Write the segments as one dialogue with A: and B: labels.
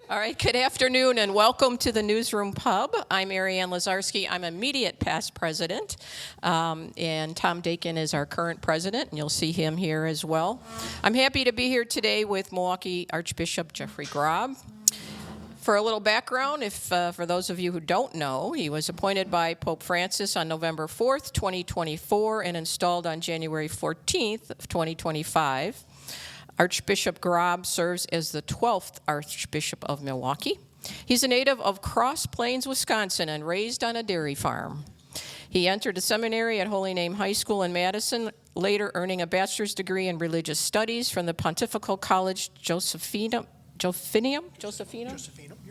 A: All right, good afternoon and welcome to the Newsroom Pub. I'm Marianne Lazarski. I'm immediate past president, and Tom Dakin is our current president, and you'll see him here as well. I'm happy to be here today with Milwaukee Archbishop Jeffrey Grob. For a little background, for those of you who don't know, he was appointed by Pope Francis on November 4th, 2024, and installed on January 14th of 2025. Archbishop Grob serves as the 12th Archbishop of Milwaukee. He's a native of Cross Plains, Wisconsin, and raised on a dairy farm. He entered a seminary at Holy Name High School in Madison, later earning a bachelor's degree in religious studies from the Pontifical College Josephinum. You're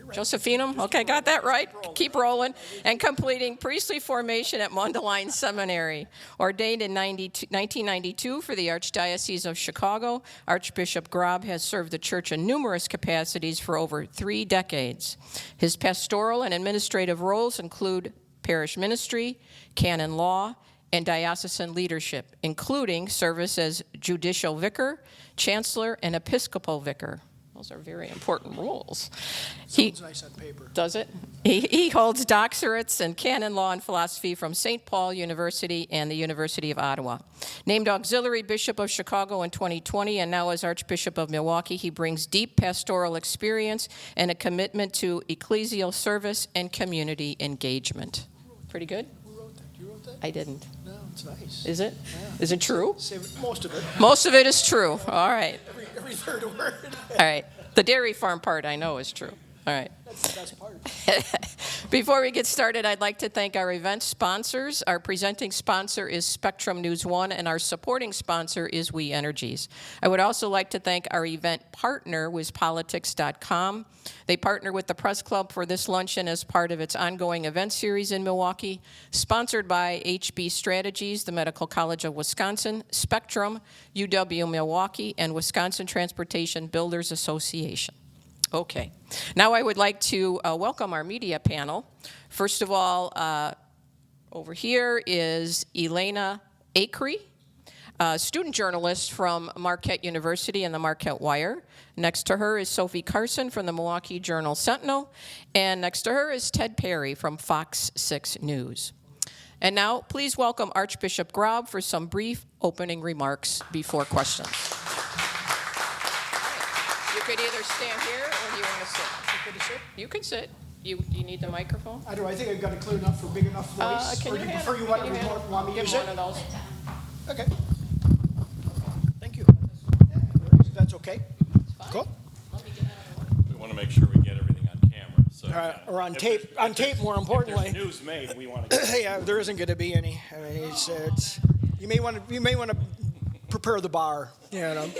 A: right. Josephinum, okay, got that right. Keep rolling. And completing priestly formation at Mundelein Seminary. Ordained in 1992 for the Archdiocese of Chicago, Archbishop Grob has served the church in numerous capacities for over 3 decades. His pastoral and administrative roles include parish ministry, canon law, and diocesan leadership, including service as judicial vicar, chancellor, and episcopal vicar. Those are very important roles.
B: Sounds nice on paper.
A: Does it? He holds doctorates in canon law and philosophy from St. Paul University and the University of Ottawa. Named Auxiliary Bishop of Chicago in 2020 and now as Archbishop of Milwaukee, he brings deep pastoral experience and a commitment to ecclesial service and community engagement. Pretty good?
B: Who wrote that? You wrote that?
A: I didn't.
B: No, it's nice.
A: Is it?
B: Yeah.
A: Is it true?
B: Most of it.
A: Most of it is true. All right.
B: Every third word.
A: All right. The dairy farm part I know is true. All right.
B: That's the best part.
A: Before we get started, I'd like to thank our event sponsors. Our presenting sponsor is Spectrum News 1, and our supporting sponsor is We Energies. I would also like to thank our event partner, WizPolitics.com. They partner with the Press Club for this luncheon as part of its ongoing event series in Milwaukee, sponsored by HB Strategies, the Medical College of Wisconsin, Spectrum, UW Milwaukee, and Wisconsin Transportation Builders Association. Okay. Now I would like to welcome our media panel. First of all, over here is Elaina Akre, student journalist from Marquette University and the Marquette Wire. Next to her is Sophie Carson from the Milwaukee Journal Sentinel. And next to her is Ted Perry from Fox 6 News. And now, please welcome Archbishop Grob for some brief opening remarks before questions. You could either stand here or do you want to sit? You can sit. You need the microphone?
B: I don't know. I think I've got it clear enough for big enough voice.
A: Can
B: or
A: you
B: do you
A: hand,
B: prefer you want me to use it?
A: one of those?
B: Okay. Thank you. That's okay. Cool.
C: We want to make sure we get everything on camera. So,
B: Or on tape. On tape, more importantly.
C: If there's news made, we want to.
B: Yeah, there isn't going to be any. I mean, it's you may want to prepare the bar. You know.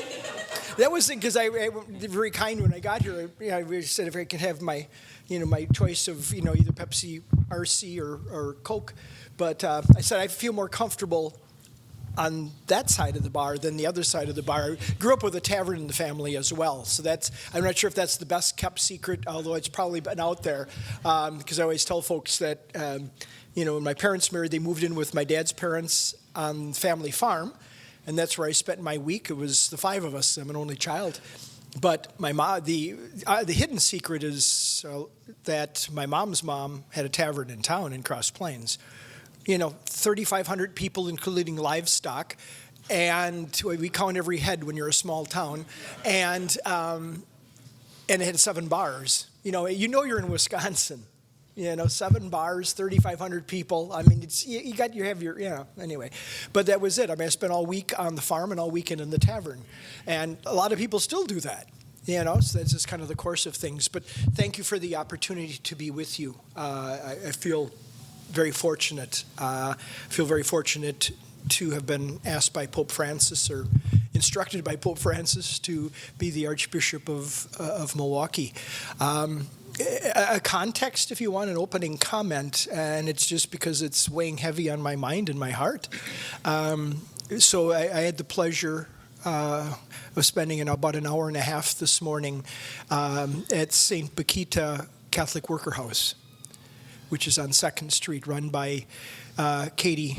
B: That was because I very kind when I got here. I said if I could have my choice of either Pepsi, RC, or Coke, but I said I feel more comfortable on that side of the bar than the other side of the bar. I grew up with a tavern in the family as well, so I'm not sure if that's the best kept secret, although it's probably been out there. Because I always tell folks that when my parents married, they moved in with my dad's parents on the family farm. And that's where I spent my week. It was the 5 of us. I'm an only child. But my mom, the hidden secret is that my mom's mom had a tavern in town in Cross Plains. 3,500 people, including livestock. And we count every head when you're a small town. And it had 7 bars. You're in Wisconsin. 7 bars, 3,500 people. I mean, anyway. But that was it. I mean, I spent all week on the farm and all weekend in the tavern. And a lot of people still do that, so that's just kind of the course of things. But thank you for the opportunity to be with you. I feel very fortunate. To have been asked by Pope Francis or instructed by Pope Francis to be the Archbishop of Milwaukee. A context, if you want, an opening comment, and it's just because it's weighing heavy on my mind and my heart. So I had the pleasure of spending about an hour and a half this morning at St. Bakita Catholic Worker House, which is on 2nd Street, run by Kate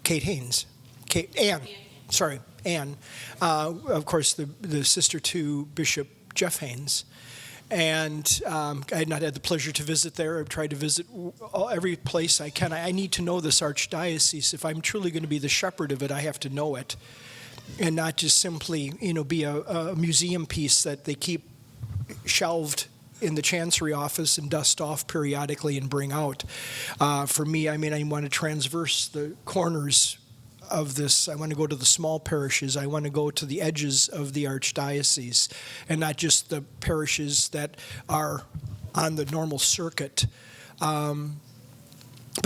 B: Haynes. Ann. Of course, the sister to Bishop Jeff Haynes. And I had not had the pleasure to visit there. I've tried to visit every place I can. I need to know this archdiocese. If I'm truly going to be the shepherd of it, I have to know it, and not just simply, be a museum piece that they keep shelved in the chancery office and dust off periodically and bring out. For me, I want to transverse the corners of this. I want to go to the small parishes. I want to go to the edges of the archdiocese, and not just the parishes that are on the normal circuit. But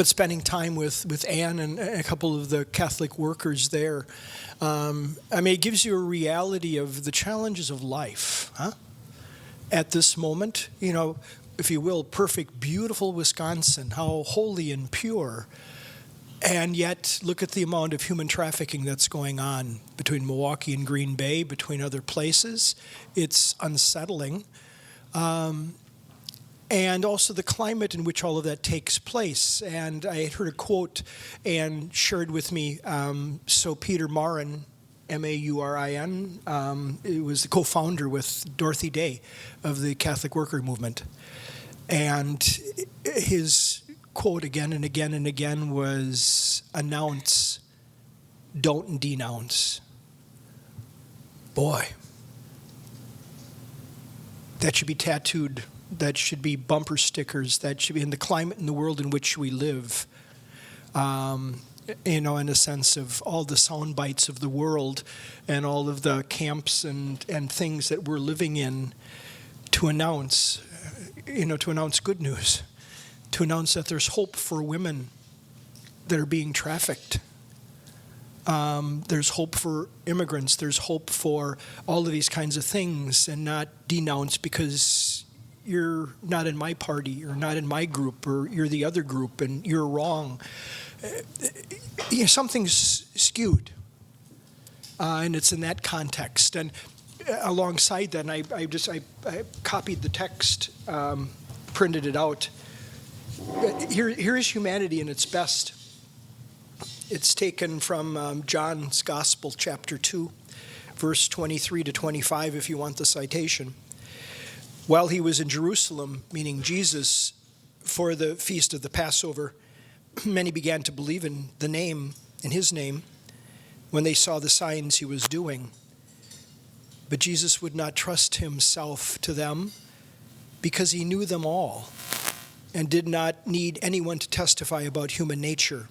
B: spending time with Anne and a couple of the Catholic workers there, it gives you a reality of the challenges of life, huh? At this moment, if you will, perfect, beautiful Wisconsin, how holy and pure. And yet, look at the amount of human trafficking that's going on between Milwaukee and Green Bay, between other places. It's unsettling. And also the climate in which all of that takes place. And I had heard a quote Anne shared with me. So Peter Maurin, M-A-U-R-I-N, it was the co-founder with Dorothy Day of the Catholic Worker Movement. And his quote again and again and again was, announce, don't denounce. Boy, that should be tattooed. That should be bumper stickers. That should be in the climate in the world in which we live. In a sense of all the sound bites of the world and all of the camps and things that we're living in, to announce good news, to announce that there's hope for women that are being trafficked. There's hope for immigrants. There's hope for all of these kinds of things, and not denounce because you're not in my party or not in my group or you're the other group and you're wrong. Something's skewed, and it's in that context. And alongside that, and I copied the text, printed it out. Here is humanity in its best. It's taken from John's Gospel, chapter 2, verse 23 to 25, if you want the citation. While he was in Jerusalem, meaning Jesus, for the feast of the Passover, many began to believe in his name, when they saw the signs he was doing. But Jesus would not trust himself to them, because he knew them all and did not need anyone to testify about human nature.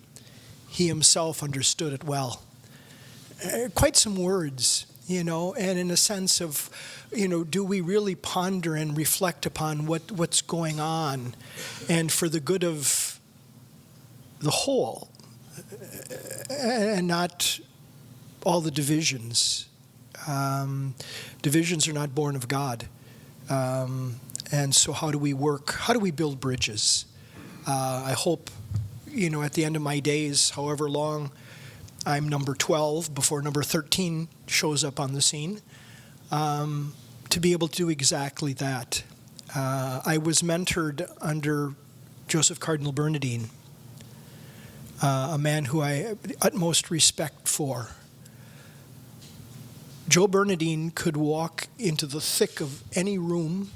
B: He himself understood it well. Quite some words, and in a sense of, do we really ponder and reflect upon what's going on, and for the good of the whole, and not all the divisions. Divisions are not born of God. And so how do we work? How do we build bridges? I hope, at the end of my days, however long, I'm number 12 before number 13 shows up on the scene, to be able to do exactly that. I was mentored under Joseph Cardinal Bernardine, a man who I have utmost respect for. Joe Bernardine could walk into the thick of any room,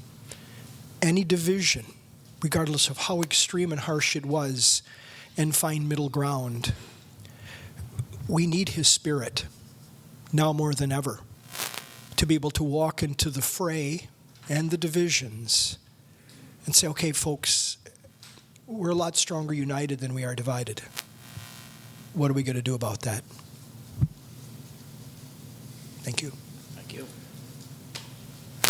B: any division, regardless of how extreme and harsh it was, and find middle ground. We need his spirit, now more than ever, to be able to walk into the fray and the divisions and say, okay, folks, we're a lot stronger united than we are divided. What are we going to do about that? Thank you.
C: Thank you.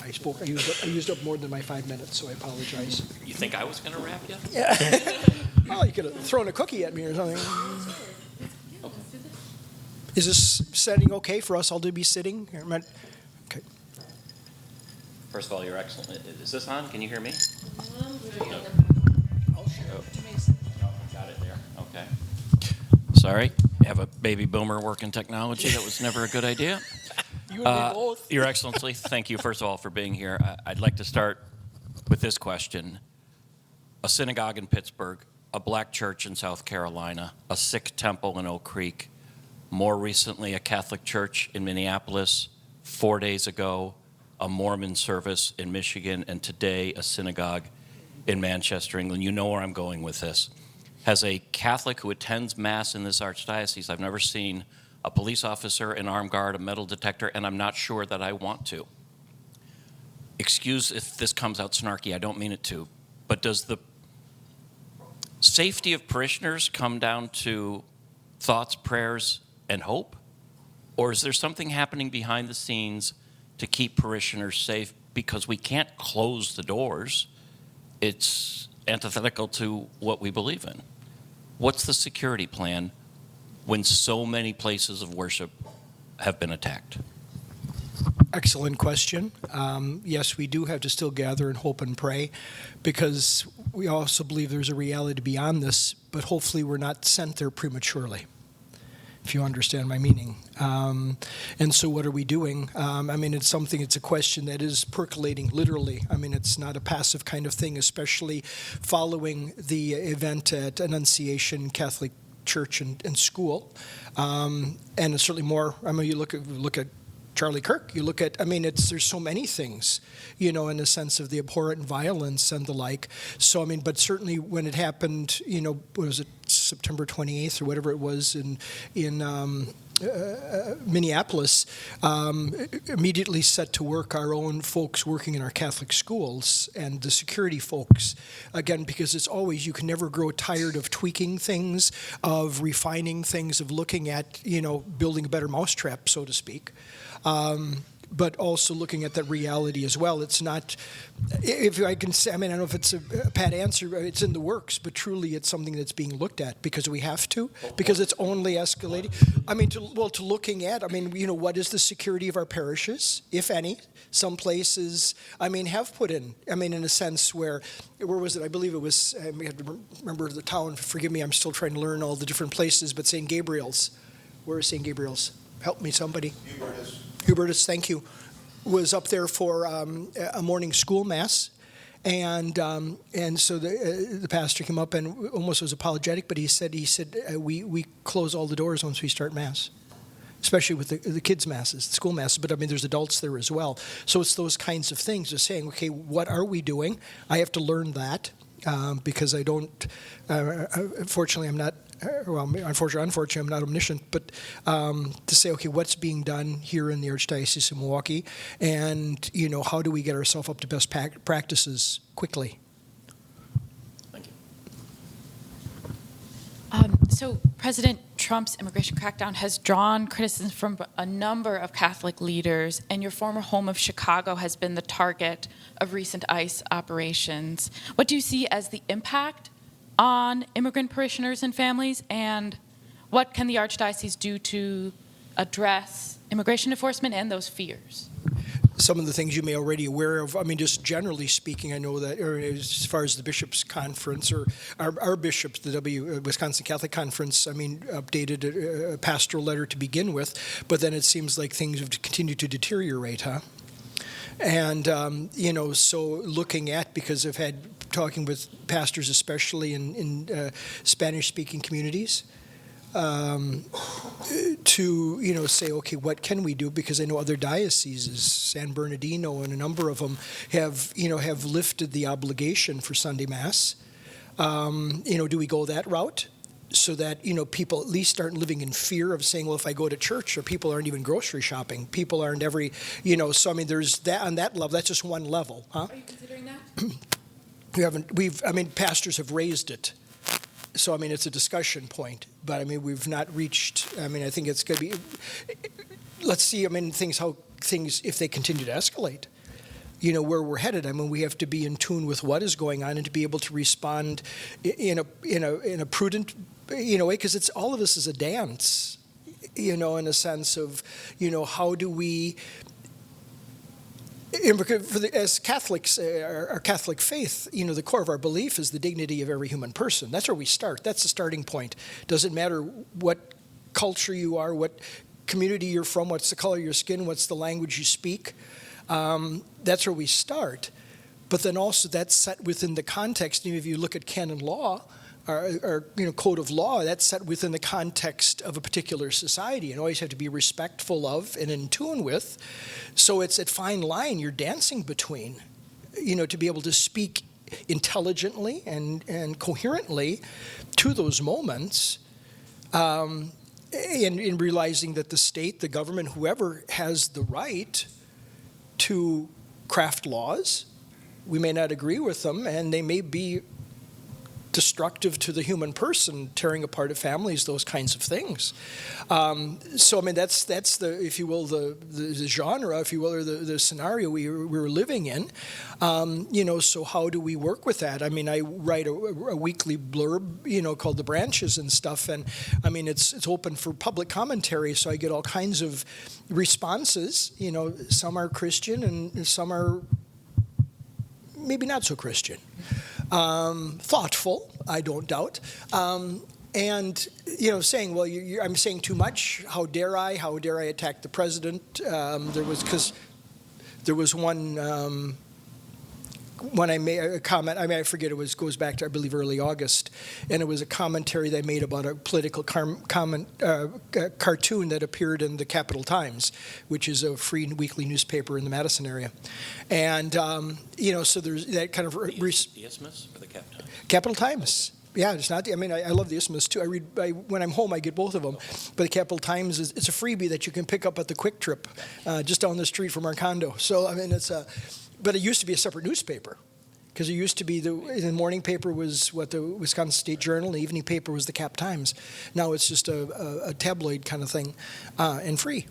B: I used up more than my 5 minutes, so I apologize.
C: You think I was going to wrap you?
B: Yeah. Well, you could have thrown a cookie at me or something. Is this setting okay for us all to be sitting? Okay.
C: First of all, you're excellent. Is this on? Can you hear me? No.
B: I'll share.
C: Oh. No, got it there. Okay. Sorry. You have a baby boomer working technology. That was never a good idea.
B: You and me both.
C: Your Excellency, thank you, first of all, for being here. I'd like to start with this question. A synagogue in Pittsburgh, a black church in South Carolina, a Sikh temple in Oak Creek, more recently a Catholic church in Minneapolis, 4 days ago, a Mormon service in Michigan, and today a synagogue in Manchester, England. You know where I'm going with this. As a Catholic who attends Mass in this archdiocese, I've never seen a police officer, an armed guard, a metal detector, and I'm not sure that I want to. Excuse if this comes out snarky, I don't mean it to, but does the safety of parishioners come down to thoughts, prayers, and hope? Or is there something happening behind the scenes to keep parishioners safe? Because we can't close the doors. It's antithetical to what we believe in. What's the security plan when so many places of worship have been attacked?
B: Excellent question. Yes, we do have to still gather and hope and pray, because we also believe there's a reality beyond this, but hopefully we're not sent there prematurely, if you understand my meaning. And so what are we doing? It's a question that is percolating literally. It's not a passive kind of thing, especially following the event at Annunciation Catholic Church and School. And it's certainly more, you look at Charlie Kirk, you look at, there's so many things, in the sense of the abhorrent violence and the like. So, but certainly when it happened, what was it, September 28th or whatever it was in Minneapolis, immediately set to work our own folks working in our Catholic schools and the security folks, again, because it's always, you can never grow tired of tweaking things, of refining things, of looking at, building a better mousetrap, so to speak. But also looking at that reality as well. It's not, if I can say, I don't know if it's a pat answer, it's in the works, but truly it's something that's being looked at because we have to, because it's only escalating. To looking at, what is the security of our parishes, if any? Some places, have put in a sense where was it? I believe it was, I had to remember the town, forgive me, I'm still trying to learn all the different places, but St. Gabriel's. Where is St. Gabriel's? Help me, somebody. Hubertus, thank you, was up there for a morning school mass, and so the pastor came up and almost was apologetic, but he said we close all the doors once we start mass, especially with the kids' masses, the school masses. But there's adults there as well, so it's those kinds of things. Just saying, okay, what are we doing? I have to learn that because I don't. Fortunately, I'm not. Unfortunately, I'm not omniscient, but to say, okay, what's being done here in the Archdiocese of Milwaukee, and, how do we get ourselves up to best practices quickly?
C: Thank you.
D: So President Trump's immigration crackdown has drawn criticism from a number of Catholic leaders, and your former home of Chicago has been the target of recent ICE operations. What do you see as the impact on immigrant parishioners and families, and what can the Archdiocese do to address immigration enforcement and those fears?
B: Some of the things you may already aware of. Just generally speaking, I know that as far as the Bishops' Conference, or our bishops, the Wisconsin Catholic Conference, updated a pastoral letter to begin with, but then it seems like things have continued to deteriorate, huh? And, so looking at, because I've had talking with pastors, especially in Spanish-speaking communities, to, say, okay, what can we do? Because I know other dioceses, San Bernardino and a number of them, have lifted the obligation for Sunday Mass. Do we go that route? So that, people at least aren't living in fear of saying, well, if I go to church, or people aren't even grocery shopping. People aren't so there's that on that level. That's just one level, huh?
D: Are you considering that?
B: Pastors have raised it. So, it's a discussion point. But, we've not reached, I think it's going to be, let's see, things, if they continue to escalate, where we're headed. We have to be in tune with what is going on and to be able to respond in a prudent, way, because it's all of this is a dance, in a sense of, how do we, as Catholics, our Catholic faith, the core of our belief is the dignity of every human person. That's where we start. That's the starting point. Doesn't matter what culture you are, what community you're from, what's the color of your skin, what's the language you speak. That's where we start. But then also that's set within the context. If you look at canon law, our code of law, that's set within the context of a particular society and always have to be respectful of and in tune with. So it's that fine line you're dancing between, to be able to speak intelligently and coherently to those moments, and in realizing that the state, the government, whoever has the right to craft laws. We may not agree with them, and they may be destructive to the human person, tearing apart of families, those kinds of things. So I mean, that's the, if you will, the genre, if you will, or the scenario we're living in. So how do we work with that? I mean, I write a weekly blurb, called The Branches and stuff, and I mean, it's open for public commentary, so I get all kinds of responses. Some are Christian and some are maybe not so Christian. Thoughtful, I don't doubt. And, saying, well, I'm saying too much. How dare I attack the president? There was one, when I made a comment, I forget, goes back to, I believe, early August, and it was a commentary they made about a political cartoon that appeared in the Capital Times, which is a free weekly newspaper in the Madison area. And, so there's that kind of...
C: The Isthmus or the Capital Times?
B: Capital Times. Yeah, it's not. I mean, I love the Isthmus too. When I'm home, I get both of them. But the Capital Times it's a freebie that you can pick up at the Quick Trip, just down the street from our condo. So I mean, but it used to be a separate newspaper, because it used to be the morning paper was the Wisconsin State Journal, and the evening paper was the Cap Times. Now it's just a tabloid kind of thing, and free.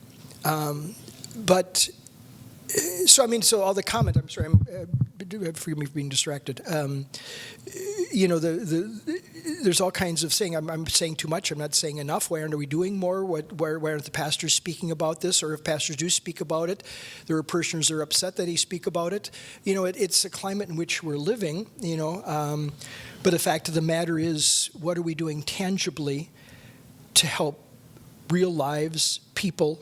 B: So all the comment. I'm sorry. Forgive me for being distracted. There's all kinds of saying. I'm saying too much. I'm not saying enough. Why aren't we doing more? Why aren't the pastors speaking about this? Or if pastors do speak about it, there are parishioners that are upset that he speak about it. It's a climate in which we're living. But the fact of the matter is, what are we doing tangibly to help real lives, people,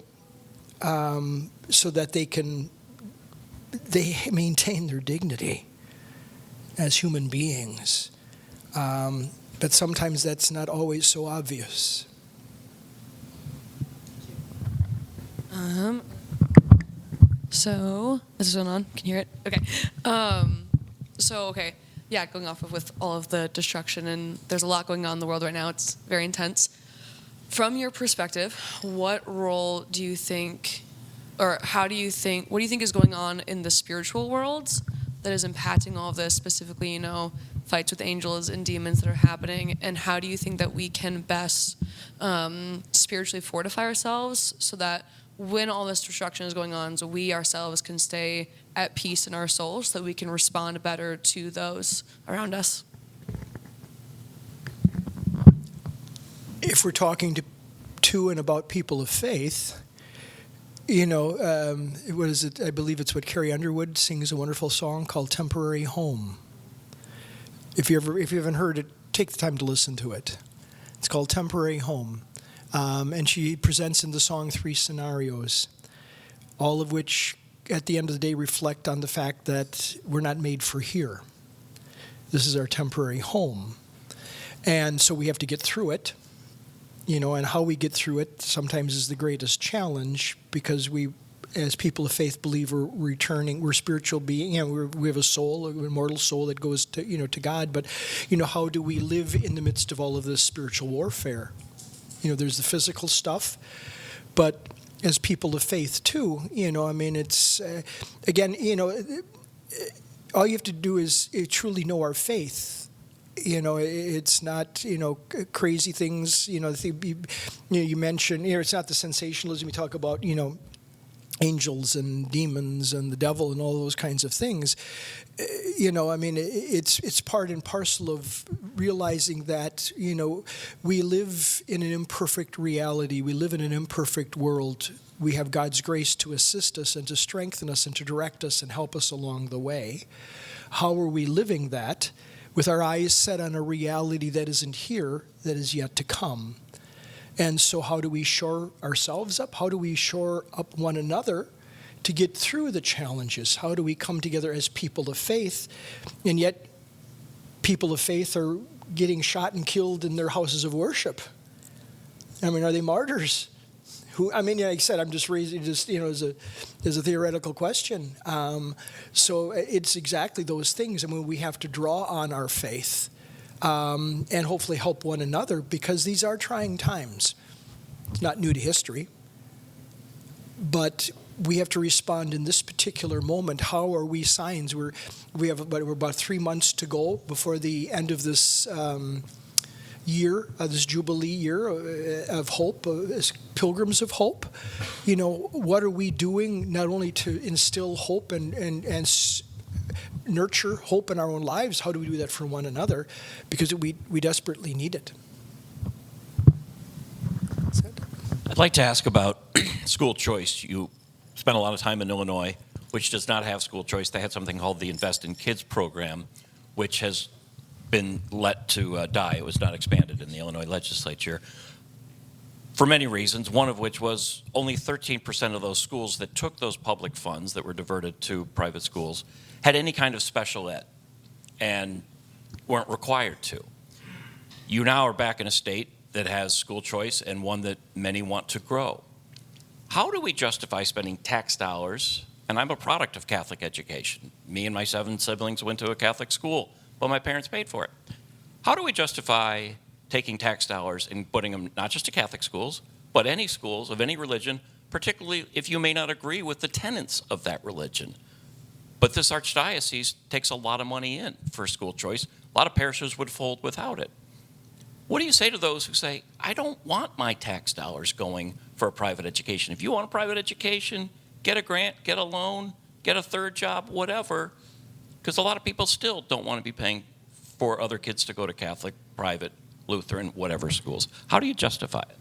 B: so that they maintain their dignity as human beings. But sometimes that's not always so obvious.
E: So, is this going on? Can you hear it? Okay. Going off of with all of the destruction, and there's a lot going on in the world right now. It's very intense. From your perspective, what role do you think, or what do you think is going on in the spiritual worlds that is impacting all of this, specifically, fights with angels and demons that are happening, and how do you think that we can best spiritually fortify ourselves so that when all this destruction is going on, so we ourselves can stay at peace in our souls, so that we can respond better to those around us?
B: If we're talking to and about people of faith, what is it? I believe it's what Carrie Underwood sings, a wonderful song called "Temporary Home." If you haven't heard it, take the time to listen to it. It's called "Temporary Home," and she presents in the song 3 scenarios, all of which, at the end of the day, reflect on the fact that we're not made for here. This is our temporary home, and so we have to get through it. And how we get through it sometimes is the greatest challenge, because we, as people of faith, believe we're spiritual beings. We have a soul, an immortal soul that goes to God. But how do we live in the midst of all of this spiritual warfare? There's the physical stuff, but as people of faith too. It's again, all you have to do is truly know our faith. It's not, crazy things, you mentioned, it's not the sensationalism. You talk about, angels and demons and the devil and all those kinds of things. It's part and parcel of realizing that, we live in an imperfect reality. We live in an imperfect world. We have God's grace to assist us and to strengthen us and to direct us and help us along the way. How are we living that? With our eyes set on a reality that isn't here, that is yet to come. And so how do we shore ourselves up? How do we shore up one another to get through the challenges? How do we come together as people of faith? And yet people of faith are getting shot and killed in their houses of worship? I mean, are they martyrs? Who? I mean, like I said, I'm just raising as a theoretical question. So it's exactly those things. I mean, we have to draw on our faith and hopefully help one another, because these are trying times. It's not new to history, but we have to respond in this particular moment. How are we signs? We're about 3 months to go before the end of this year, this Jubilee year of hope, as pilgrims of hope. You know, what are we doing not only to instill hope and nurture hope in our own lives? How do we do that for one another? Because we desperately need it. That's it.
C: I'd like to ask about school choice. You spent a lot of time in Illinois, which does not have school choice. They had something called the Invest in Kids program, which has been let to die. It was not expanded in the Illinois legislature for many reasons, one of which was only 13% of those schools that took those public funds that were diverted to private schools had any kind of special ed and weren't required to. You now are back in a state that has school choice and one that many want to grow. How do we justify spending tax dollars? And I'm a product of Catholic education. Me and my 7 siblings went to a Catholic school, but my parents paid for it. How do we justify taking tax dollars and putting them not just to Catholic schools, but any schools of any religion, particularly if you may not agree with the tenets of that religion? But this archdiocese takes a lot of money in for school choice. A lot of parishes would fold without it. What do you say to those who say, I don't want my tax dollars going for a private education? If you want a private education, get a grant, get a loan, get a third job, whatever. Because a lot of people still don't want to be paying for other kids to go to Catholic, private, Lutheran, whatever schools. How do you justify it?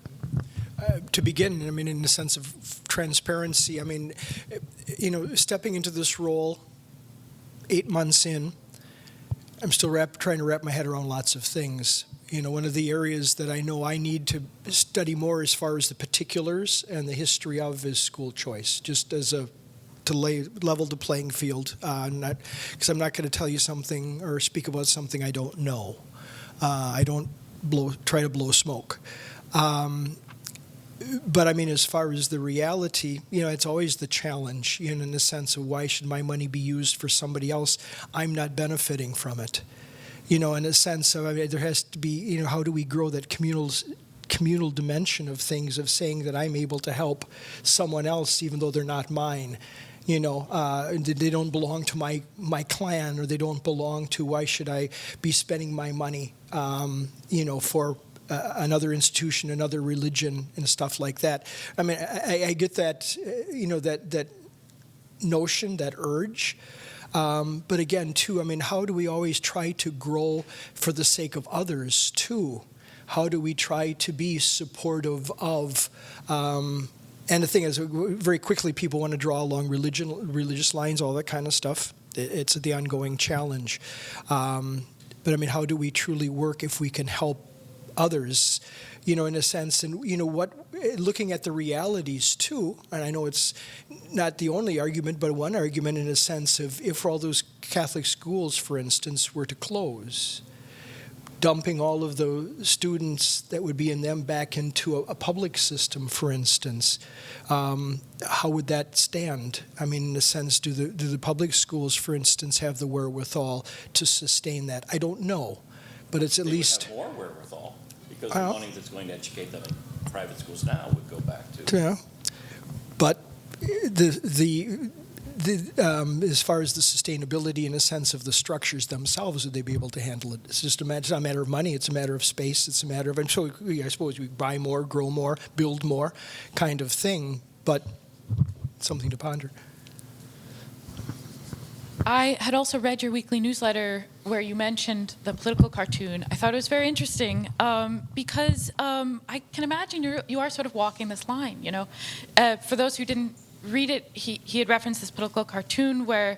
B: To begin, I mean, in the sense of transparency, I mean, you know, stepping into this role 8 months in, I'm still trying to wrap my head around lots of things. You know, one of the areas that I know I need to study more as far as the particulars and the history of is school choice, just as to level the playing field, because I'm not going to tell you something or speak about something I don't know. I don't try to blow smoke. But I mean, as far as the reality, you know, it's always the challenge, you know, in the sense of why should my money be used for somebody else? I'm not benefiting from it. You know, in a sense of, I mean, there has to be, you know, how do we grow that communal dimension of things, of saying that I'm able to help someone else even though they're not mine. You know, they don't belong to my clan, or they don't belong to, why should I be spending my money, you know, for another institution, another religion, and stuff like that. I mean, I get that, you know, that notion, that urge. But again, too, I mean, how do we always try to grow for the sake of others, too? How do we try to be supportive of, and the thing is, very quickly, people want to draw along religious lines, all that kind of stuff. It's the ongoing challenge. But I mean, how do we truly work if we can help others, you know, in a sense? And, you know, looking at the realities, too, and I know it's not the only argument, but one argument in a sense of if all those Catholic schools, for instance, were to close, dumping all of the students that would be in them back into a public system, for instance, how would that stand? I mean, in a sense, do the public schools, for instance, have the wherewithal to sustain that? I don't know, but it's at least...
C: Would have more wherewithal, because the money that's going to educate them in private schools now would go back to...
B: Yeah, but as far as the sustainability, in a sense of the structures themselves, would they be able to handle it? It's just it's not a matter of money. It's a matter of space. It's a matter of, and so I suppose we buy more, grow more, build more, kind of thing. But something to ponder.
D: I had also read your weekly newsletter where you mentioned the political cartoon. I thought it was very interesting because I can imagine you are sort of walking this line. You know, for those who didn't read it, he had referenced this political cartoon where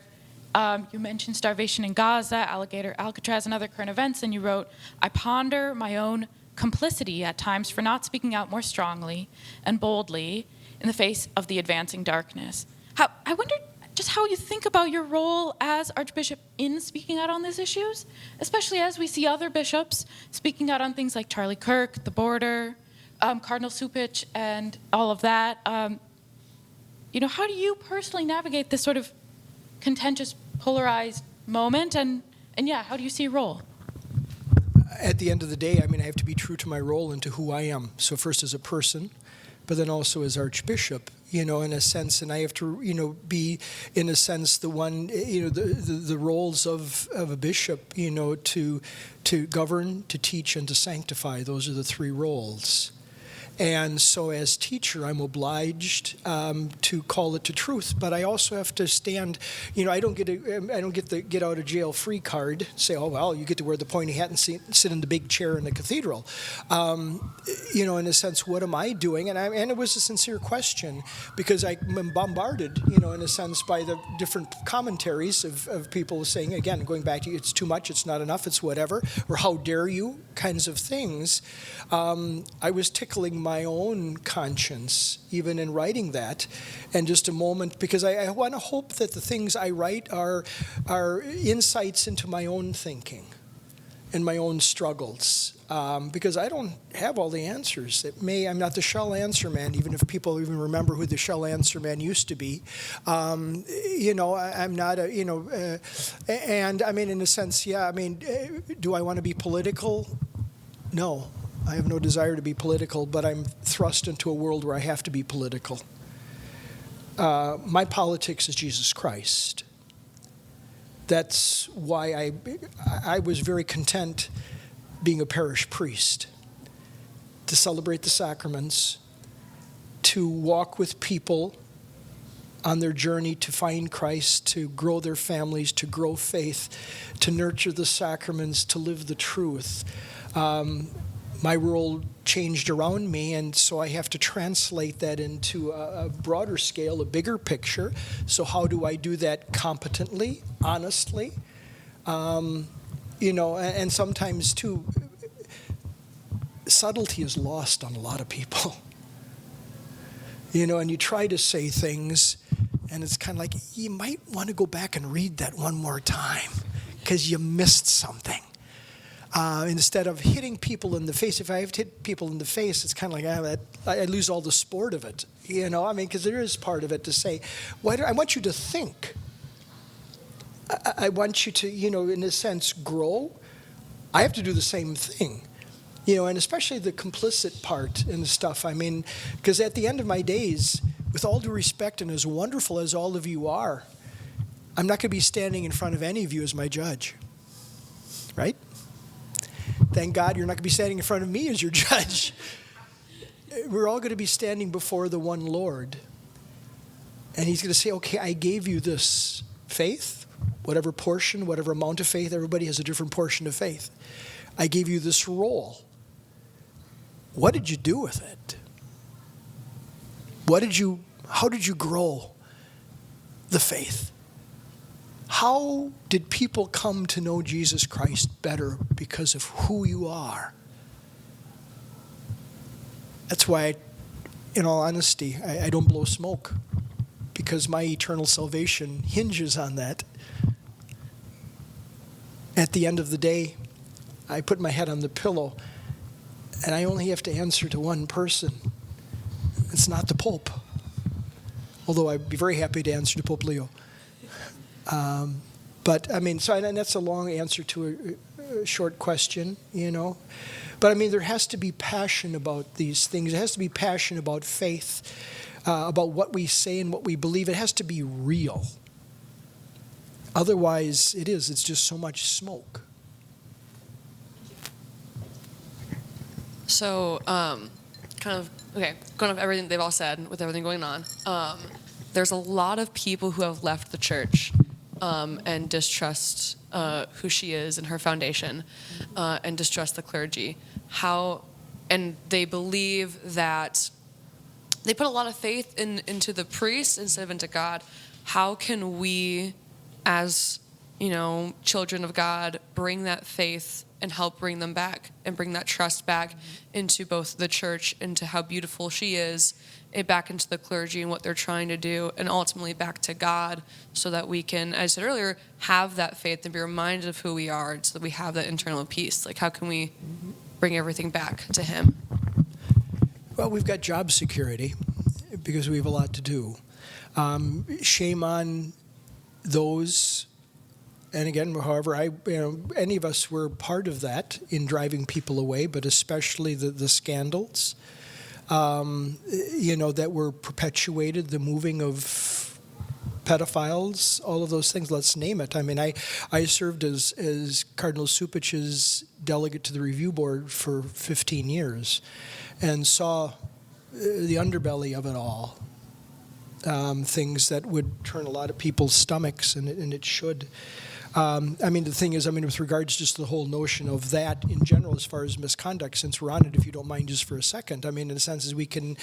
D: you mentioned starvation in Gaza, alligator Alcatraz, and other current events, and you wrote, I ponder my own complicity at times for not speaking out more strongly and boldly in the face of the advancing darkness. I wondered, just how you think about your role as Archbishop in speaking out on these issues, especially as we see other bishops speaking out on things like Charlie Kirk, the border, Cardinal Supich, and all of that. How do you personally navigate this sort of contentious, polarized moment? And how do you see your role?
B: At the end of the day, I have to be true to my role and to who I am. So first as a person, but then also as Archbishop, in a sense, and I have to, be, in a sense, the one, the roles of a bishop, to govern, to teach, and to sanctify. Those are the three roles. And so as teacher, I'm obliged to call it to truth, but I also have to stand, I don't get the get out of jail free card, say, oh, well, you get to wear the pointy hat and sit in the big chair in the cathedral. In a sense, what am I doing? And it was a sincere question, because I'm bombarded, in a sense, by the different commentaries of people saying, again, going back to it's too much, it's not enough, it's whatever, or how dare you kinds of things. I was tickling my own conscience, even in writing that. And just a moment, because I want to hope that the things I write are insights into my own thinking and my own struggles. Because I don't have all the answers. I'm not the shell answer man, even if people even remember who the shell answer man used to be. I'm not and in a sense, do I want to be political? No. I have no desire to be political, but I'm thrust into a world where I have to be political. My politics is Jesus Christ. That's why I was very content being a parish priest, to celebrate the sacraments, to walk with people on their journey to find Christ, to grow their families, to grow faith, to nurture the sacraments, to live the truth. My role changed around me, and so I have to translate that into a broader scale, a bigger picture. So how do I do that competently, honestly? And sometimes, too, subtlety is lost on a lot of people. And you try to say things, and it's kind of like, you might want to go back and read that one more time, because you missed something. Instead of hitting people in the face, if I have to hit people in the face, it's kind of like, I lose all the sport of it, because there is part of it to say, I want you to think. I want you to, in a sense, grow. I have to do the same thing, and especially the complicit part and the stuff. Because at the end of my days, with all due respect and as wonderful as all of you are, I'm not going to be standing in front of any of you as my judge, right? Thank God you're not going to be standing in front of me as your judge. We're all going to be standing before the one Lord. And he's going to say, okay, I gave you this faith, whatever portion, whatever amount of faith. Everybody has a different portion of faith. I gave you this role. What did you do with it? How did you grow the faith? How did people come to know Jesus Christ better because of who you are? That's why, in all honesty, I don't blow smoke, because my eternal salvation hinges on that. At the end of the day, I put my head on the pillow, and I only have to answer to one person. It's not the Pope, although I'd be very happy to answer to Pope Leo. And that's a long answer to a short question, But there has to be passion about these things. There has to be passion about faith, about what we say and what we believe. It has to be real. Otherwise, it's just so much smoke.
E: So, going off everything they've all said, with everything going on, there's a lot of people who have left the church and distrust who she is and her foundation, and distrust the clergy. And they believe that they put a lot of faith into the priest instead of into God. How can we, as children of God, bring that faith and help bring them back and bring that trust back into both the church, into how beautiful she is, it back into the clergy and what they're trying to do, and ultimately back to God, so that we can, as I said earlier, have that faith and be reminded of who we are, so that we have that internal peace. Like, how can we bring everything back to Him?
B: Well, we've got job security because we have a lot to do. Shame on those. And again, however, any of us were part of that in driving people away, but especially the scandals, that were perpetuated, the moving of pedophiles, all of those things. Let's name it. I mean, I served as Cardinal Supich's delegate to the review board for 15 years, and saw the underbelly of it all. Things that would turn a lot of people's stomachs, and it should. The thing is, with regards just to the whole notion of that in general, as far as misconduct, since we're on it, if you don't mind just for a second, in a sense, is we can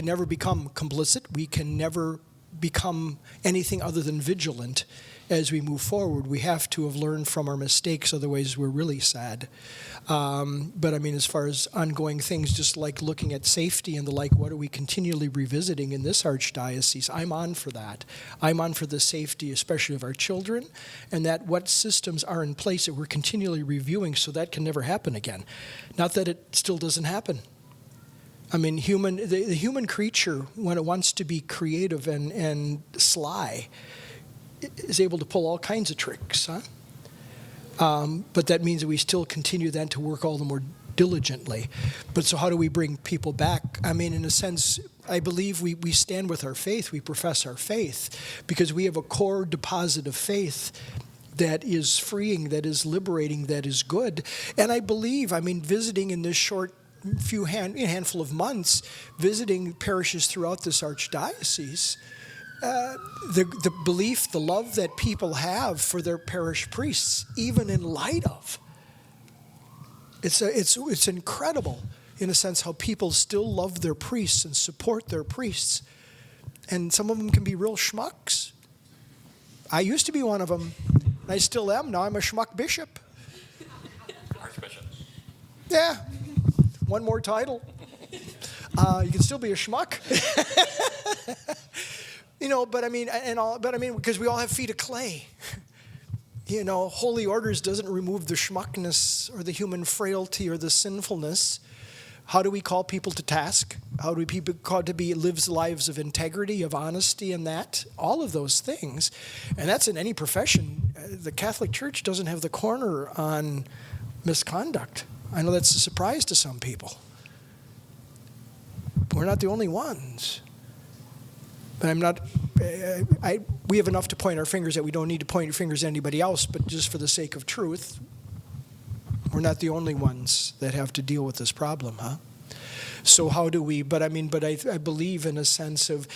B: never become complicit. We can never become anything other than vigilant as we move forward. We have to have learned from our mistakes, otherwise we're really sad. But as far as ongoing things, just like looking at safety and the like, what are we continually revisiting in this archdiocese? I'm on for that. I'm on for the safety, especially of our children, and that what systems are in place that we're continually reviewing so that can never happen again. Not that it still doesn't happen. The human creature, when it wants to be creative and sly, is able to pull all kinds of tricks, huh? But that means that we still continue then to work all the more diligently. But so how do we bring people back? In a sense, I believe we stand with our faith, we profess our faith, because we have a core deposit of faith that is freeing, that is liberating, that is good. And I believe, visiting in this short handful of months, visiting parishes throughout this archdiocese, the belief, the love that people have for their parish priests, even in light of, it's incredible, in a sense, how people still love their priests and support their priests. And some of them can be real schmucks. I used to be one of them. I still am. Now I'm a schmuck bishop.
C: Archbishop.
B: Yeah. One more title. You can still be a schmuck. Because we all have feet of clay. Holy orders doesn't remove the schmuckness or the human frailty or the sinfulness. How do we call people to task? How do we people called to live lives of integrity, of honesty, and that? All of those things. And that's in any profession. The Catholic Church doesn't have the corner on misconduct. I know that's a surprise to some people. But we're not the only ones. But we have enough to point our fingers at. We don't need to point your fingers at anybody else, but just for the sake of truth, we're not the only ones that have to deal with this problem, huh? So how do we, I believe in a sense of,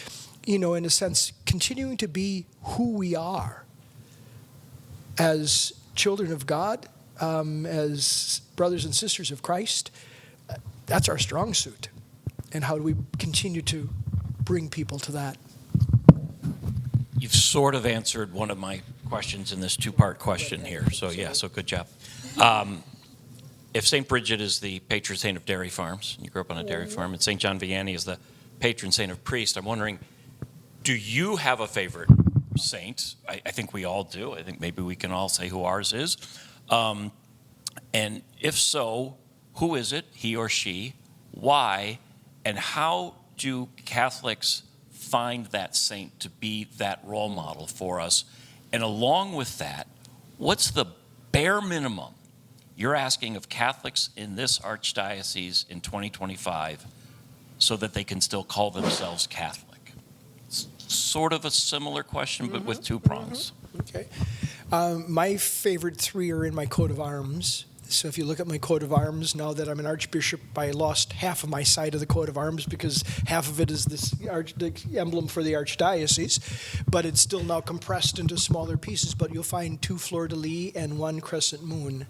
B: continuing to be who we are as children of God, as brothers and sisters of Christ. That's our strong suit. And how do we continue to bring people to that?
C: You've sort of answered one of my questions in this two-part question here. So good job. If St. Bridget is the patron saint of dairy farms, you grew up on a dairy farm, and St. John Vianney is the patron saint of priests, I'm wondering, do you have a favorite saint? I think we all do. I think maybe we can all say who ours is. And if so, who is it, he or she? Why? And how do Catholics find that saint to be that role model for us? And along with that, what's the bare minimum you're asking of Catholics in this archdiocese in 2025 so that they can still call themselves Catholic? It's sort of a similar question, but with two prongs.
B: Okay. My favorite three are in my coat of arms. So if you look at my coat of arms, now that I'm an archbishop, I lost half of my side of the coat of arms because half of it is the emblem for the archdiocese, but it's still now compressed into smaller pieces. But you'll find 2 fleur-de-lis and 1 crescent moon.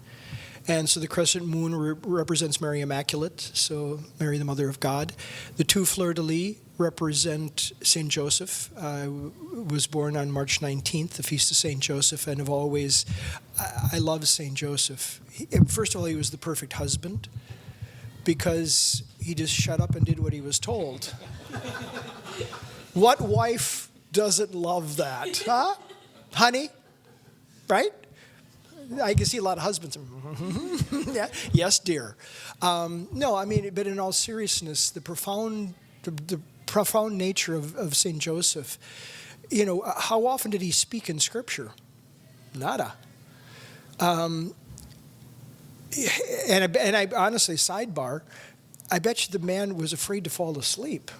B: And so the crescent moon represents Mary Immaculate, so Mary, the Mother of God. The 2 fleur-de-lis represent St. Joseph. I was born on March 19th, the Feast of St. Joseph, and I love St. Joseph. First of all, he was the perfect husband. because he just shut up and did what he was told. What wife doesn't love that? Huh? Honey? Right? I can see a lot of husbands. Yeah. Yes, dear. No, I mean, but in all seriousness, the profound nature of St. Joseph, how often did he speak in Scripture? Nada. And I honestly, sidebar, I bet you the man was afraid to fall asleep.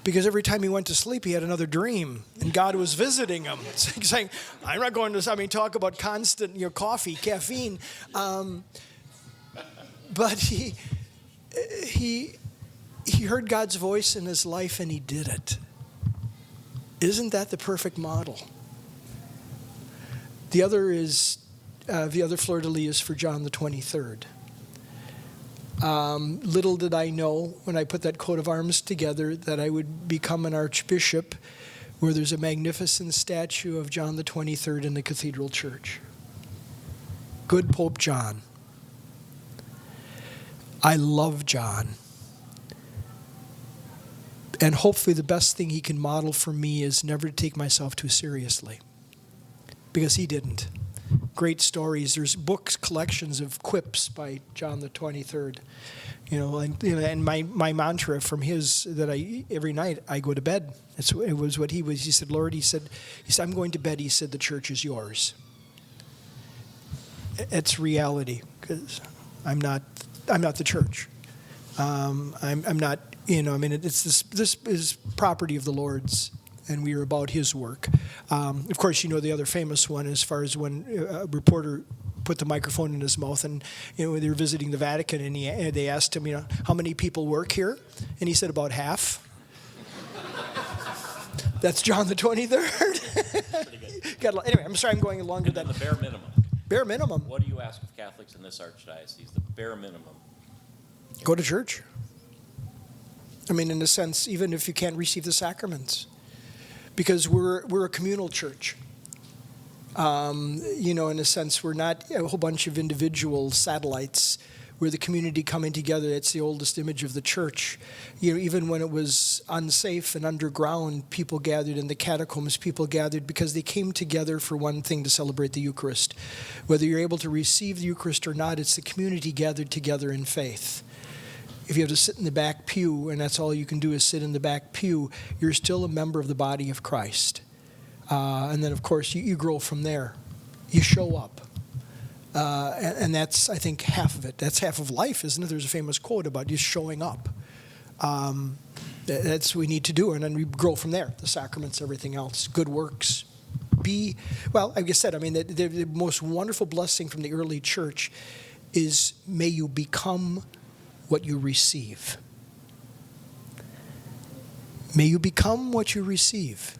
B: Because every time he went to sleep, he had another dream, and God was visiting him, saying, "I'm not going to." Talk about constant, coffee, caffeine. But he heard God's voice in his life, and he did it. Isn't that the perfect model? The other fleur-de-lis is for John the 23rd. Little did I know when I put that coat of arms together that I would become an archbishop where there's a magnificent statue of John the 23rd in the cathedral church. Good Pope John. I love John. And hopefully the best thing he can model for me is never to take myself too seriously. Because he didn't. Great stories. There's books, collections of quips by John the 23rd. And my mantra from his that every night I go to bed. It was what he was. He said, Lord, he said, I'm going to bed. He said, the church is yours. It's reality because I'm not the church. I'm not. It's this is property of the Lord's. And we are about his work. Of course, the other famous one as far as when a reporter put the microphone in his mouth and, they were visiting the Vatican and they asked him, how many people work here? And he said about half. That's John the 23rd. Anyway, I'm sorry I'm going longer than
C: the bare minimum.
B: Bare minimum.
C: What do you ask of Catholics in this archdiocese? The bare minimum.
B: Go to church. In a sense, even if you can't receive the sacraments. Because we're a communal church. In a sense, we're not a whole bunch of individual satellites. We're the community coming together. It's the oldest image of the church. Even when it was unsafe and underground, people gathered in the catacombs. People gathered because they came together for one thing, to celebrate the Eucharist. Whether you're able to receive the Eucharist or not, it's the community gathered together in faith. If you have to sit in the back pew, and that's all you can do is sit in the back pew, you're still a member of the body of Christ. And then, of course, you grow from there. You show up. And that's, I think, half of it. That's half of life, isn't it? There's a famous quote about just showing up. That's what we need to do, and then we grow from there. The sacraments, everything else, good works. Like I said, the most wonderful blessing from the early church is may you become what you receive. May you become what you receive.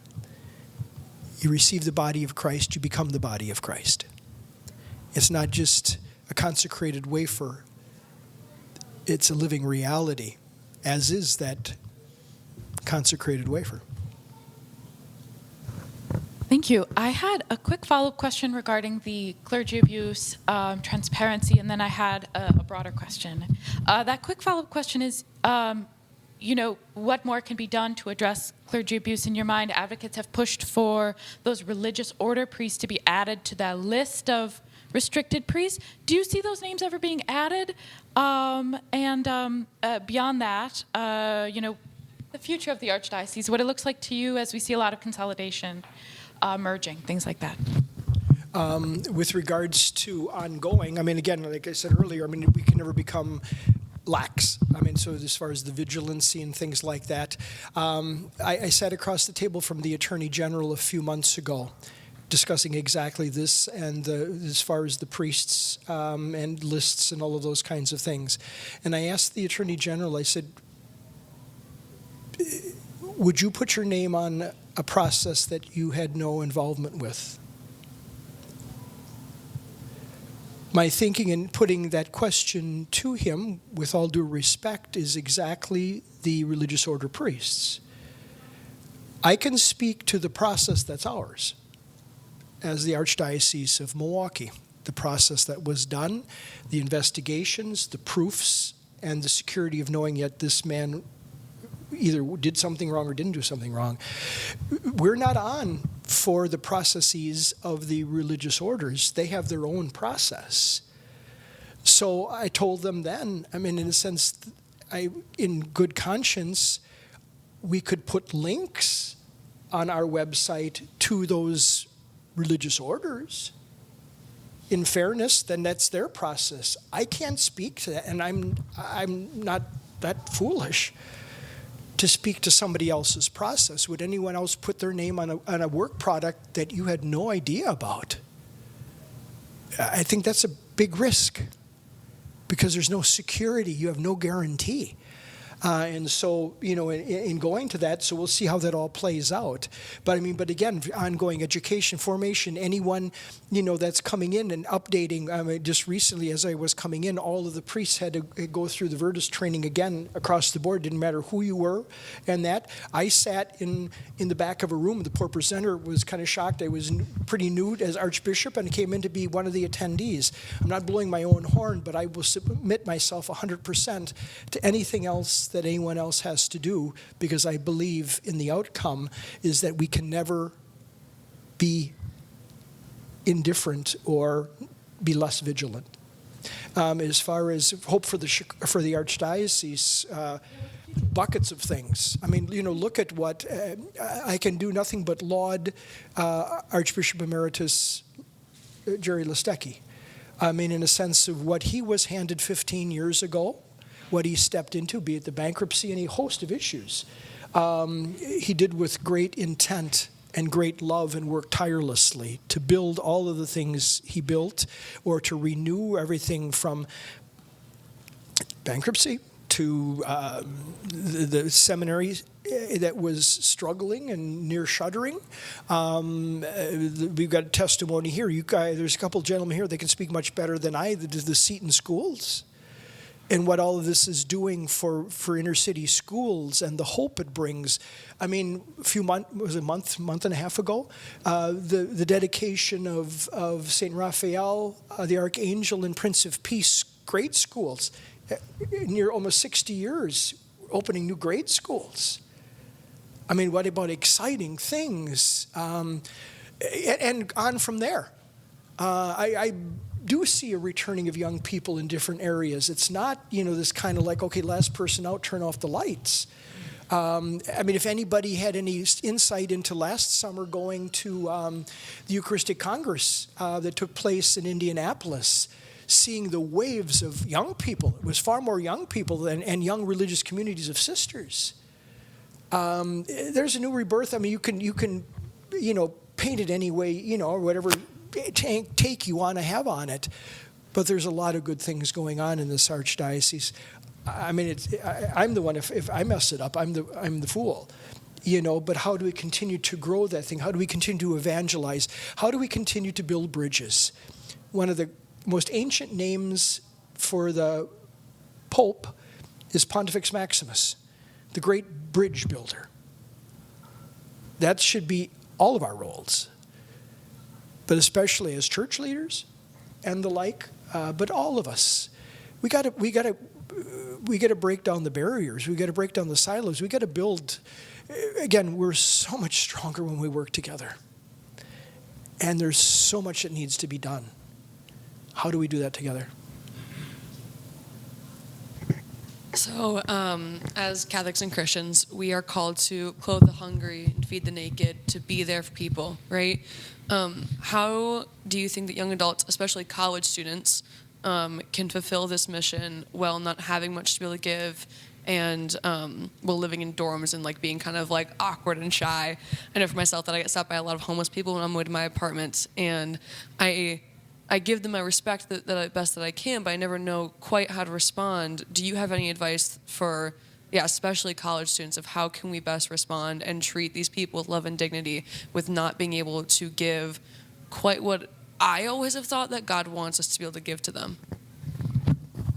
B: You receive the body of Christ, you become the body of Christ. It's not just a consecrated wafer. It's a living reality, as is that consecrated wafer.
D: Thank you. I had a quick follow-up question regarding the clergy abuse, transparency, and then I had a broader question. That quick follow-up question is, what more can be done to address clergy abuse in your mind? Advocates have pushed for those religious order priests to be added to that list of restricted priests. Do you see those names ever being added? Beyond that, the future of the Archdiocese, what it looks like to you as we see a lot of consolidation, merging, things like that.
B: With regards to ongoing, again, like I said earlier, we can never become lax. So as far as the vigilancy and things like that, I sat across the table from the Attorney General a few months ago discussing exactly this and as far as the priests and lists and all of those kinds of things. And I asked the Attorney General, I said, would you put your name on a process that you had no involvement with? My thinking in putting that question to him, with all due respect, is exactly the religious order priests. I can speak to the process that's ours as the Archdiocese of Milwaukee, the process that was done, the investigations, the proofs, and the security of knowing yet this man either did something wrong or didn't do something wrong. We're not on for the processes of the religious orders. They have their own process. So I told them then, I mean, in a sense, in good conscience, we could put links on our website to those religious orders. In fairness, then that's their process. I can't speak to that, and I'm not that foolish to speak to somebody else's process. Would anyone else put their name on a work product that you had no idea about? I think that's a big risk because there's no security. You have no guarantee. And so, in going to that, so we'll see how that all plays out. But again, ongoing education, formation, anyone, that's coming in and updating. Just recently, as I was coming in, all of the priests had to go through the Virtus training again across the board. Didn't matter who you were and that. I sat in the back of a room. The poor presenter was kind of shocked. I was pretty new as Archbishop and came in to be one of the attendees. I'm not blowing my own horn, but I will submit myself 100% to anything else that anyone else has to do, because I believe in the outcome is that we can never be indifferent or be less vigilant. As far as hope for the Archdiocese, buckets of things. Look at what I can do nothing but laud Archbishop Emeritus Jerry Listecki. In a sense of what he was handed 15 years ago, what he stepped into, be it the bankruptcy and a host of issues. He did with great intent and great love and worked tirelessly to build all of the things he built, or to renew everything from bankruptcy to the seminary that was struggling and near shuttering. We've got a testimony here. You guys, there's a couple gentlemen here that can speak much better than I, the Seton schools, and what all of this is doing for inner city schools and the hope it brings. A month and a half ago, the dedication of St. Raphael, the Archangel and Prince of Peace grade schools. Near almost 60 years, opening new grade schools. What about exciting things? And on from there. I do see a returning of young people in different areas. It's not, this kind of like, okay, last person out, turn off the lights. If anybody had any insight into last summer going to the Eucharistic Congress that took place in Indianapolis, seeing the waves of young people, it was far more young people and young religious communities of sisters. There's a new rebirth. You can paint it any way, or whatever take you want to have on it. But there's a lot of good things going on in this archdiocese. I'm the one. If I mess it up, I'm the fool. But how do we continue to grow that thing? How do we continue to evangelize? How do we continue to build bridges? One of the most ancient names for the Pope is Pontifex Maximus, the great bridge builder. That should be all of our roles, but especially as church leaders and the like. But all of us, we got to break down the barriers. We got to break down the silos. We got to build. Again, we're so much stronger when we work together, and there's so much that needs to be done. How do we do that together?
E: So, as Catholics and Christians, we are called to clothe the hungry and feed the naked, to be there for people, right? How do you think that young adults, especially college students, can fulfill this mission while not having much to be able to give, and while living in dorms and being kind of awkward and shy? I know for myself that I get stopped by a lot of homeless people when I'm away to my apartment, and I give them my respect that best that I can, but I never know quite how to respond. Do you have any advice for, especially college students, of how can we best respond and treat these people with love and dignity, with not being able to give quite what I always have thought that God wants us to be able to give to them?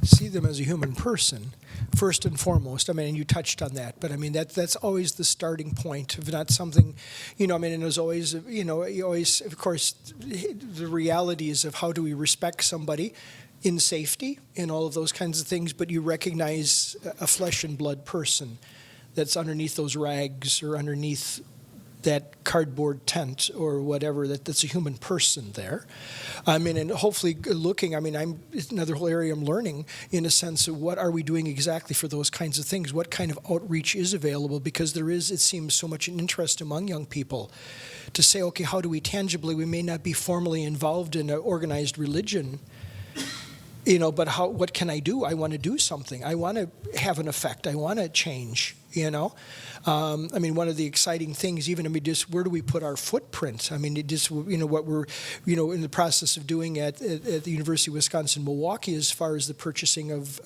B: see them as a human person, first and foremost. I mean, and you touched on that, but I mean, that's always the starting point of not something, I mean, and there's always, you always, of course, the realities of how do we respect somebody in safety and all of those kinds of things, but you recognize a flesh and blood person that's underneath those rags or underneath that cardboard tent or whatever, that's a human person there. I mean, and hopefully looking, I mean, it's another whole area I'm learning in a sense of what are we doing exactly for those kinds of things? What kind of outreach is available? Because there is, it seems, so much an interest among young people to say, okay, how do we tangibly, we may not be formally involved in an organized religion, but what can I do? I want to do something. I want to have an effect. I want to change, I mean, one of the exciting things, even, I mean, just where do we put our footprint? I mean, it just, what we're, in the process of doing at the University of Wisconsin-Milwaukee as far as the purchasing of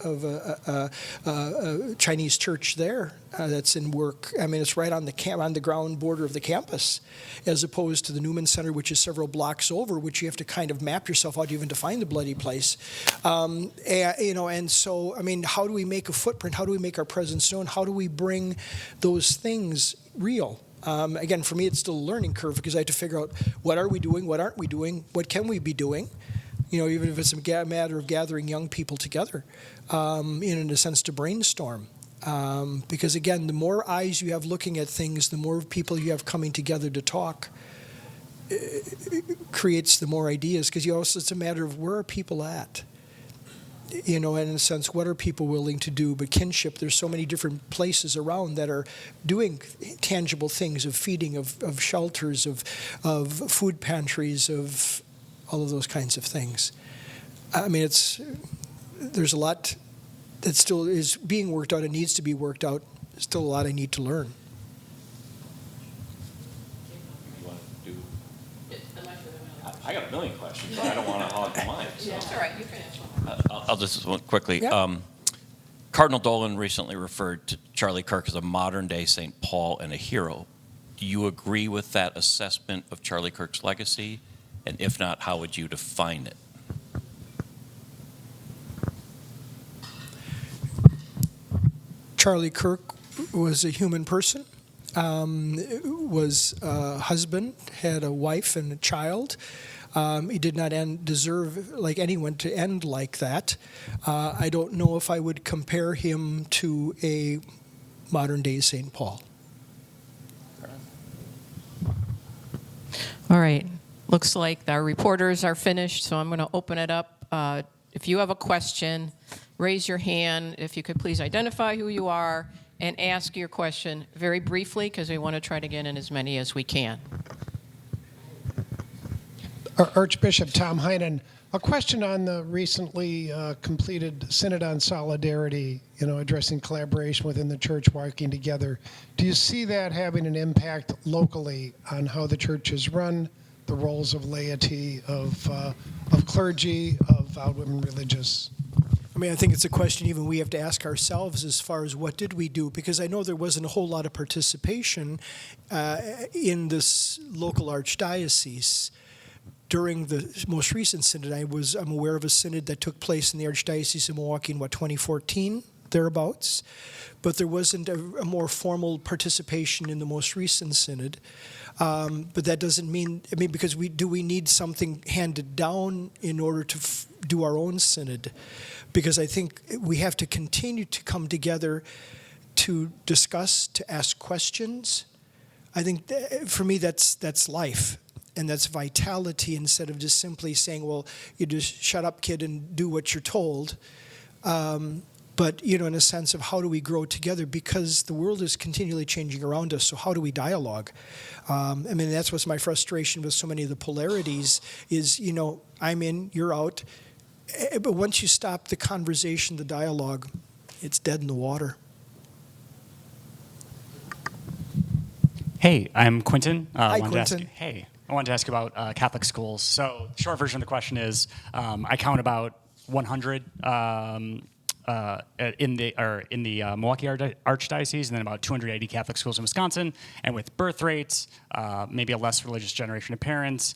B: a Chinese church there that's in work. I mean, it's right on the ground border of the campus, as opposed to the Newman Center, which is several blocks over, which you have to kind of map yourself out even to find the bloody place. And so, I mean, how do we make a footprint? How do we make our presence known? How do we bring those things real? Again, for me, it's still a learning curve because I have to figure out what are we doing, what aren't we doing, what can we be doing, even if it's a matter of gathering young people together, in a sense to brainstorm. Because again, the more eyes you have looking at things, the more people you have coming together to talk, it creates the more ideas. Because it's a matter of where are people at? And in a sense, what are people willing to do? But kinship, there's so many different places around that are doing tangible things of feeding, of shelters, of food pantries, of all of those kinds of things. I mean, there's a lot that still is being worked out and needs to be worked out. There's still a lot I need to learn.
C: I got a million questions, but I don't want to hog the mic. So.
A: That's all right. You can answer.
C: I'll just one quickly.
B: Yeah.
C: Cardinal Dolan recently referred to Charlie Kirk as a modern-day St. Paul and a hero. Do you agree with that assessment of Charlie Kirk's legacy? And if not, how would you define it?
B: Charlie Kirk was a human person, was a husband, had a wife and a child. He did not deserve, like anyone, to end like that. I don't know if I would compare him to a modern-day St. Paul.
A: All right. Looks like our reporters are finished, so I'm going to open it up. If you have a question, raise your hand. If you could please identify who you are and ask your question very briefly, because we want to try to get in as many as we can.
F: Archbishop Tom Heinen, a question on the recently completed Synod on Solidarity, addressing collaboration within the church, working together. Do you see that having an impact locally on how the church is run, the roles of laity, of clergy, of vowed women religious?
B: I mean, I think it's a question even we have to ask ourselves as far as what did we do, because I know there wasn't a whole lot of participation in this local archdiocese during the most recent synod. I'm aware of a synod that took place in the Archdiocese of Milwaukee in 2014, thereabouts, but there wasn't a more formal participation in the most recent synod. But that doesn't mean, because we need something handed down in order to do our own synod, because I think we have to continue to come together to discuss, to ask questions. I think for me that's life. And that's vitality, instead of just simply saying, well, you just shut up, kid, and do what you're told. But, in a sense of how do we grow together, because the world is continually changing around us. So how do we dialogue? That's what's my frustration with so many of the polarities is, I'm in, you're out. But once you stop the conversation, the dialogue, it's dead in the water.
G: Hey, I'm Quentin.
B: Hi, Quentin.
G: I wanted to ask about Catholic schools. So the short version of the question is, I count about 100 in the Milwaukee Archdiocese, and then about 280 Catholic schools in Wisconsin. And with birth rates, maybe a less religious generation of parents,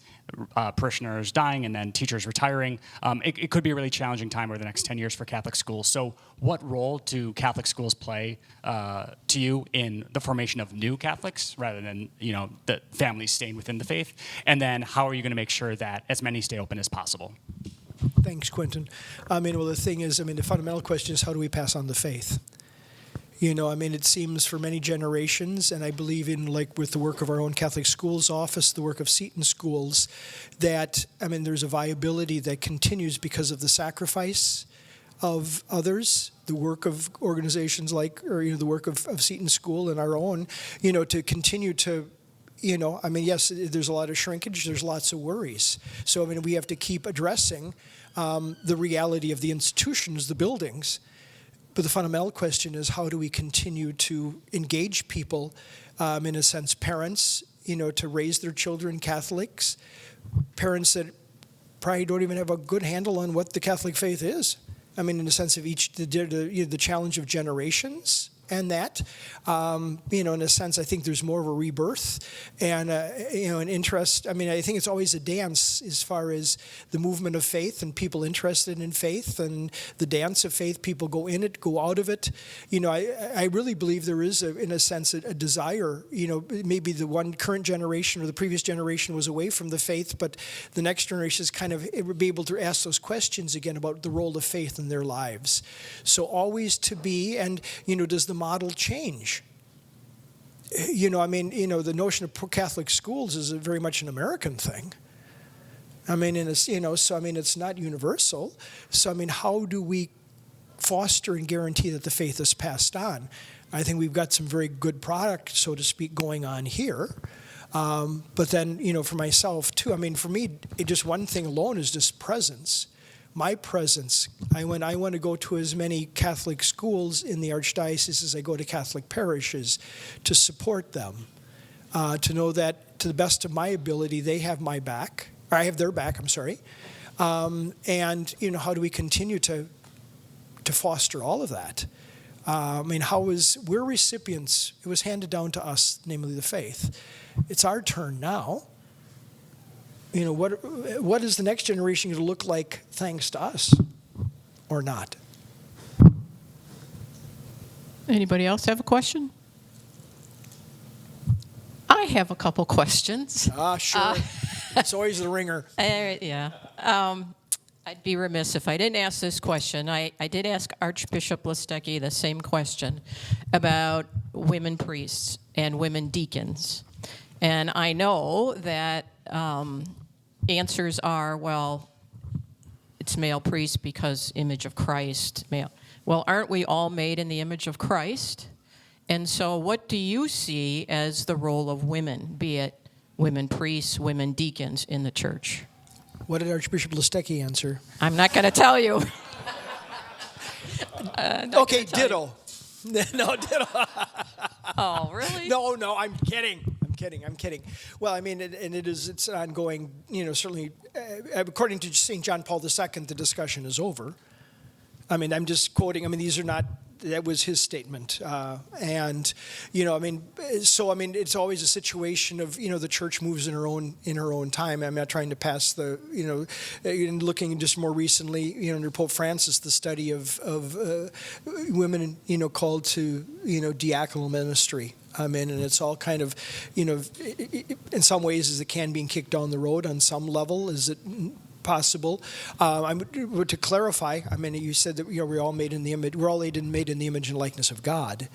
G: parishioners dying, and then teachers retiring, it could be a really challenging time over the next 10 years for Catholic schools. So what role do Catholic schools play to you in the formation of new Catholics rather than, the families staying within the faith? And then how are you going to make sure that as many stay open as possible?
B: Thanks, Quentin. The thing is, the fundamental question is, how do we pass on the faith? It seems for many generations, and I believe in, with the work of our own Catholic Schools Office, the work of Seton Schools, that, there's a viability that continues because of the sacrifice of others, the work of organizations the work of Seton School and our own, to continue to, yes, there's a lot of shrinkage, there's lots of worries. So, we have to keep addressing the reality of the institutions, the buildings. But the fundamental question is, how do we continue to engage people, in a sense, parents, to raise their children Catholics, parents that probably don't even have a good handle on what the Catholic faith is. In the sense of the challenge of generations. And that, in a sense, I think there's more of a rebirth and, an interest. I think it's always a dance as far as the movement of faith and people interested in faith and the dance of faith. People go in it, go out of it. I really believe there is, in a sense, a desire. Maybe the one current generation or the previous generation was away from the faith, but the next generation is kind of be able to ask those questions again about the role of faith in their lives. So always to be, and, does the model change? The notion of Catholic schools is very much an American thing. It's not universal. So, how do we foster and guarantee that the faith is passed on? I think we've got some very good product, so to speak, going on here. But then, for myself too, for me, just one thing alone is just presence. My presence. I want to go to as many Catholic schools in the Archdiocese as I go to Catholic parishes to support them, to know that to the best of my ability they have my back, or I have their back, and how do we continue to foster all of that? We're recipients. It was handed down to us, namely the faith. It's our turn now. What is the next generation going to look like thanks to us or not?
A: Anybody else have a question? I have a couple questions.
B: Sure. It's always the ringer.
A: Yeah. I'd be remiss if I didn't ask this question. I did ask Archbishop Listecki the same question about women priests and women deacons. And I know that answers are, well, it's male priest because image of Christ. Male. Well, aren't we all made in the image of Christ? And so what do you see as the role of women, be it women priests, women deacons in the church?
B: What did Archbishop Listecki answer?
A: I'm not going to tell you.
B: Okay, ditto. No, ditto.
A: Oh, really?
B: No, I'm kidding. Well, it's an ongoing, certainly, according to St. John Paul II, the discussion is over. I'm just quoting, these are not, that was his statement. It's always a situation of, the church moves in her own time. I'm not trying to pass the, looking just more recently, under Pope Francis, the study of women, called to, diaconal ministry. And it's all kind of, in some ways, is it can being kicked down the road on some level? Is it possible? To clarify, you said that we're all made in the image. We're all made in the image and likeness of God,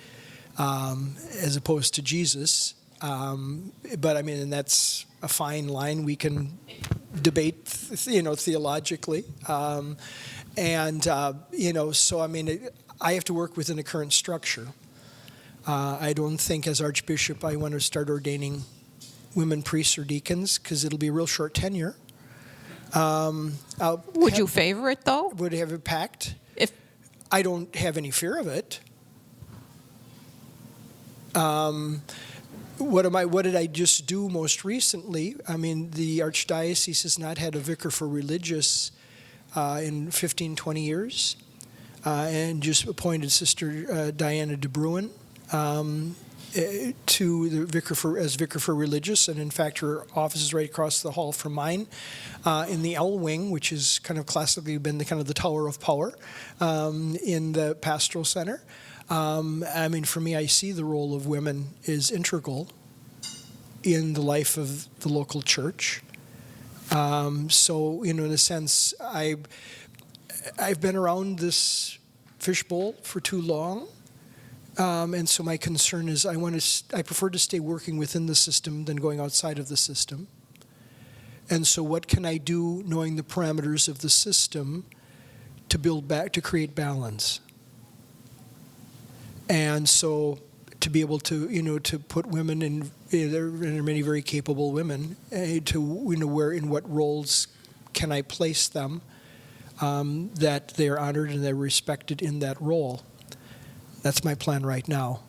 B: as opposed to Jesus. But and that's a fine line we can debate, theologically. So I have to work within the current structure. I don't think, as Archbishop, I want to start ordaining women priests or deacons because it'll be a real short tenure.
A: Would you favor it, though?
B: Would have a pact?
A: If
B: I don't have any fear of it. What did I just do most recently? The Archdiocese has not had a vicar for religious in 15, 20 years. and just appointed Sister Diana DeBruin to the vicar for religious, and in fact her office is right across the hall from mine, in the L wing, which is kind of classically been the tower of power in the pastoral center. I mean, for me, I see the role of women is integral in the life of the local church. So, in a sense, I've been around this fishbowl for too long. And so my concern is I prefer to stay working within the system than going outside of the system. And so what can I do, knowing the parameters of the system, to create balance? And so to be able to, to put women in, there are many very in what roles can I place them, that they're honored and they're respected in that role. That's my plan right now.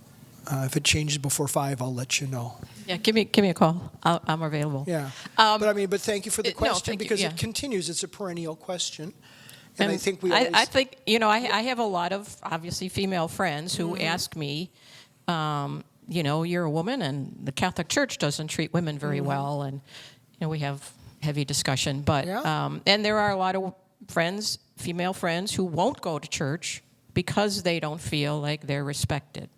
B: If it changes before 5, I'll let you know.
A: Yeah, give me a call. I'm available.
B: Yeah, but thank you for the question,
A: thank you,
B: because
A: yeah.
B: it continues. It's a perennial question, and I think
A: I think I have a lot of obviously female friends who ask me, you're a woman and the Catholic Church doesn't treat women very well, and we have heavy discussion. But and there are a lot of female friends who won't go to church because they don't feel like they're respected,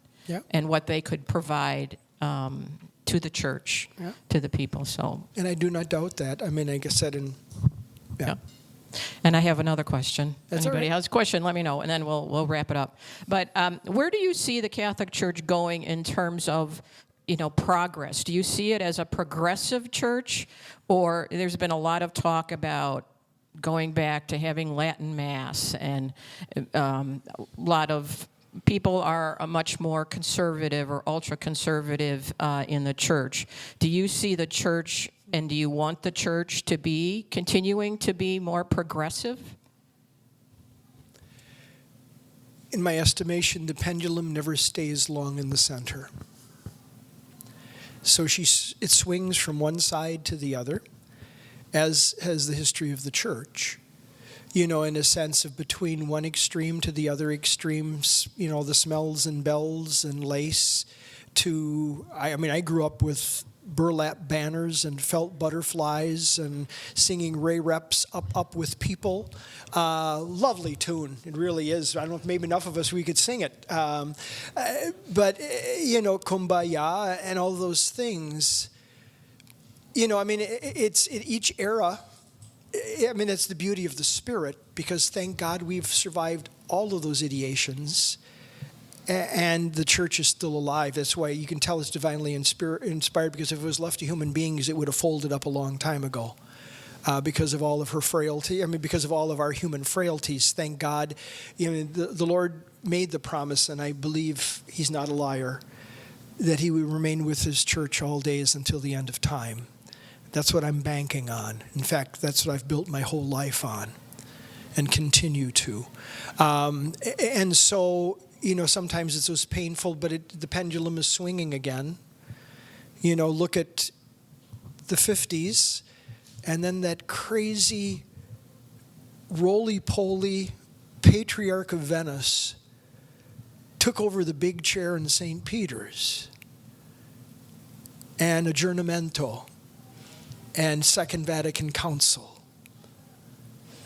A: and what they could provide to the church, to the people. So,
B: and I do not doubt that. I mean, like I said,
A: And I have another question.
B: That's
A: Anybody
B: all right.
A: has a question, let me know, and then we'll wrap it up. But where do you see the Catholic Church going in terms of progress? Do you see it as a progressive church, or there's been a lot of talk about going back to having Latin Mass, and a lot of people are much more conservative or ultra-conservative in the church. Do you see the church, and do you want the church to be continuing to be more progressive?
B: In my estimation, the pendulum never stays long in the center. So it swings from one side to the other, as has the history of the church. In a sense of between one extreme to the other extremes, the smells and bells and lace I grew up with burlap banners and felt butterflies and singing Ray Reps up with people. Lovely tune, it really is. I don't know if maybe enough of us we could sing it. But Kumbaya and all those things. It's in each era. It's the beauty of the Spirit, because thank God we've survived all of those ideations, and the church is still alive. That's why you can tell it's divinely inspired, because if it was left to human beings, it would have folded up a long time ago, because of all of her frailty. Because of all of our human frailties. Thank God, the Lord made the promise, and I believe He's not a liar, that He would remain with His church all days until the end of time. That's what I'm banking on. In fact, that's what I've built my whole life on and continue to. And so, sometimes it's so painful, but the pendulum is swinging again. Look at the 50s, and then that crazy roly-poly Patriarch of Venice took over the big chair in St. Peter's, and Aggiornamento, and Second Vatican Council,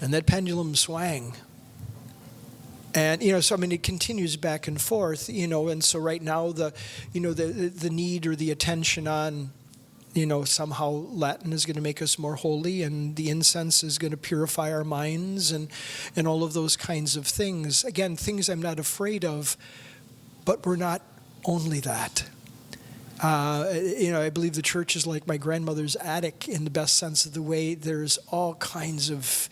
B: and that pendulum swang. And it continues back and forth, and so right now the need or the attention on, somehow Latin is going to make us more holy, and the incense is going to purify our minds, and all of those kinds of things. Again, things I'm not afraid of, but we're not only that. I believe the church is like my grandmother's attic in the best sense of the way. There's all kinds of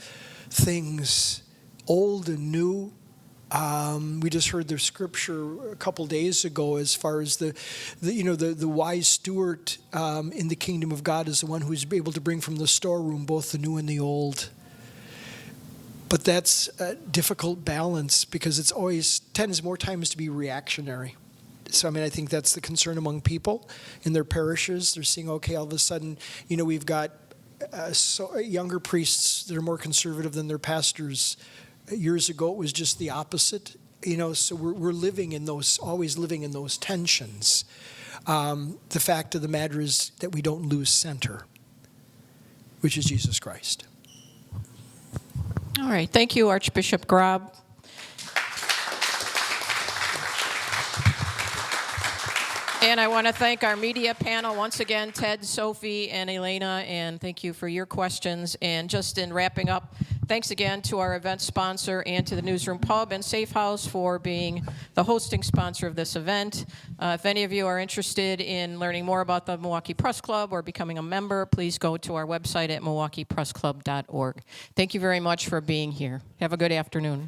B: things, old and new. We just heard the scripture a couple days ago, as far as the wise steward in the kingdom of God is the one who's able to bring from the storeroom both the new and the old. But that's a difficult balance, because it's always tends more times to be reactionary. So, I think that's the concern among people in their parishes. They're seeing, okay, all of a sudden, we've got younger priests that are more conservative than their pastors, Years ago, it was just the opposite. So we're living in those, always living in those tensions. The fact of the matter is that we don't lose center, which is Jesus Christ.
A: All right. Thank you, Archbishop Grob. And I want to thank our media panel once again, Ted, Sophie, and Elaina, and thank you for your questions. And just in wrapping up, thanks again to our event sponsor and to the Newsroom Pub and Safe House for being the hosting sponsor of this event. If any of you are interested in learning more about the Milwaukee Press Club or becoming a member, please go to our website at milwaukeepressclub.org. Thank you very much for being here. Have a good afternoon.